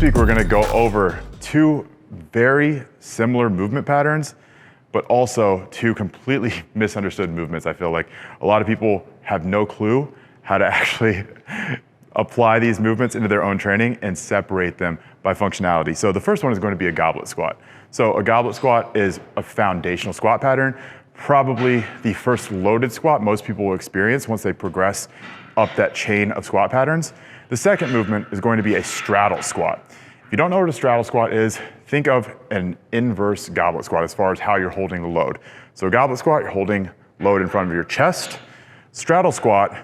This week we're gonna go over two very similar movement patterns, but also two completely misunderstood movements. I feel like a lot of people have no clue how to actually apply these movements into their own training and separate them by functionality. So the first one is going to be a goblet squat. So a goblet squat is a foundational squat pattern, probably the first loaded squat most people will experience once they progress up that chain of squat patterns. The second movement is going to be a straddle squat. If you don't know what a straddle squat is, think of an inverse goblet squat as far as how you're holding the load. So a goblet squat, you're holding load in front of your chest. Straddle squat,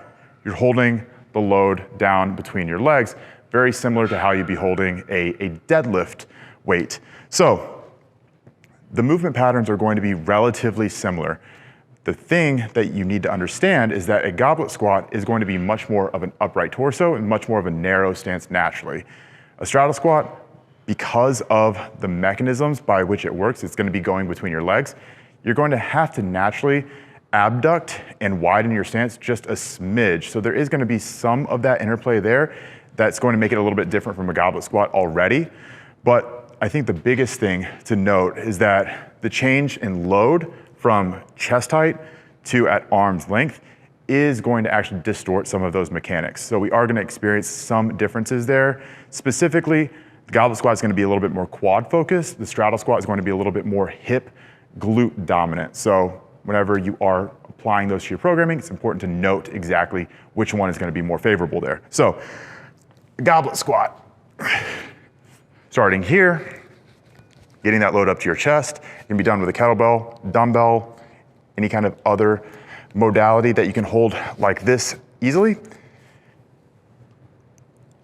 you're holding the load down between your legs, very similar to how you'd be holding a deadlift weight. So the movement patterns are going to be relatively similar. The thing that you need to understand is that a goblet squat is going to be much more of an upright torso and much more of a narrow stance naturally. A straddle squat, because of the mechanisms by which it works, it's going to be going between your legs. You're going to have to naturally abduct and widen your stance just a smidge. So there is going to be some of that interplay there that's going to make it a little bit different from a goblet squat already. But I think the biggest thing to note is that the change in load from chest height to at arm's length is going to actually distort some of those mechanics. So we are going to experience some differences there. Specifically, the goblet squat is going to be a little bit more quad focused. The straddle squat is going to be a little bit more hip glute dominant. So whenever you are applying those to your programming, it's important to note exactly which one is going to be more favorable there. So goblet squat, starting here, getting that load up to your chest. It can be done with a kettlebell, dumbbell, any kind of other modality that you can hold like this easily.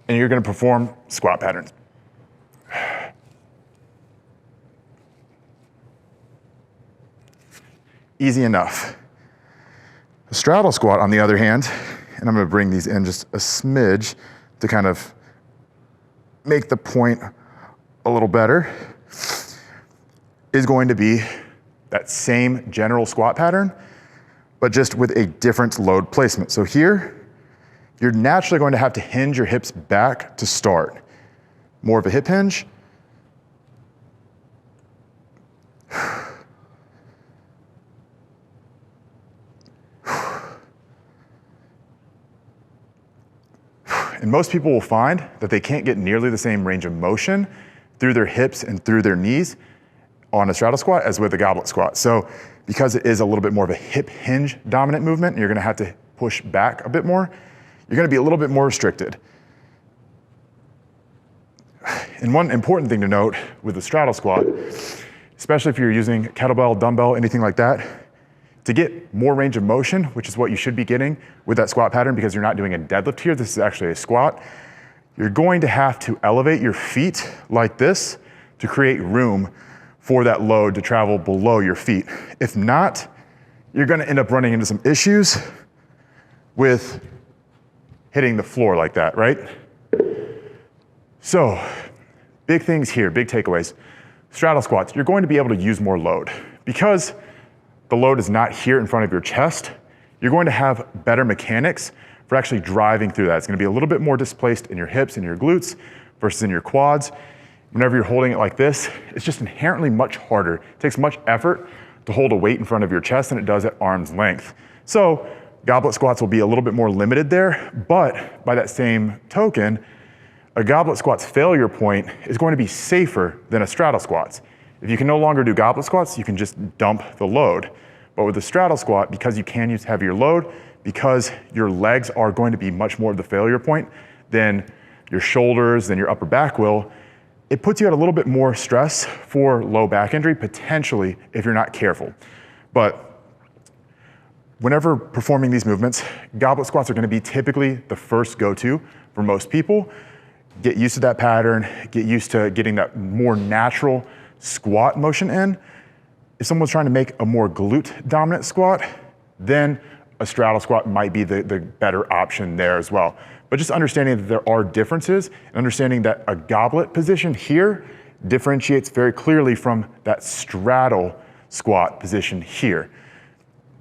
And you're going to perform squat patterns. Easy enough. A straddle squat, on the other hand, and I'm going to bring these in just a smidge to kind of make the point a little better, is going to be that same general squat pattern, but just with a different load placement. So here, you're naturally going to have to hinge your hips back to start. More of a hip hinge. And most people will find that they can't get nearly the same range of motion through their hips and through their knees on a straddle squat as with a goblet squat. So because it is a little bit more of a hip hinge dominant movement, and you're gonna have to push back a bit more, you're gonna be a little bit more restricted. And one important thing to note with the straddle squat, especially if you're using kettlebell, dumbbell, anything like that, to get more range of motion, which is what you should be getting with that squat pattern because you're not doing a deadlift here, this is actually a squat, you're going to have to elevate your feet like this to create room for that load to travel below your feet. If not, you're gonna end up running into some issues with hitting the floor like that, right? So, big things here, big takeaways. Straddle squats, you're going to be able to use more load. Because the load is not here in front of your chest, you're going to have better mechanics for actually driving through that. It's gonna be a little bit more displaced in your hips and your glutes versus in your quads. Whenever you're holding it like this, it's just inherently much harder. It takes much effort to hold a weight in front of your chest than it does at arm's length. So goblet squats will be a little bit more limited there, but by that same token, a goblet squat's failure point is going to be safer than a straddle squat's. If you can no longer do goblet squats, you can just dump the load. But with the straddle squat, because you can use heavier load, because your legs are going to be much more of the failure point than your shoulders, than your upper back will, it puts you at a little bit more stress for low back injury, potentially, if you're not careful. But whenever performing these movements, goblet squats are gonna be typically the first go-to for most people. Get used to that pattern, get used to getting that more natural squat motion in. If someone's trying to make a more glute dominant squat, then a straddle squat might be the better option there as well. But just understanding that there are differences and understanding that a goblet position here differentiates very clearly from that straddle squat position here.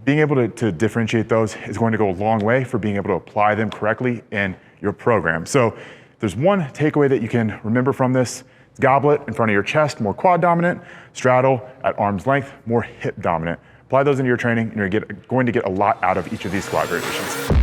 Being able to differentiate those is going to go a long way for being able to apply them correctly in your program. So there's one takeaway that you can remember from this. It's Goblet in front of your chest, more quad dominant. Straddle at arm's length, more hip dominant. Apply those into your training and you're going to get a lot out of each of these squat variations.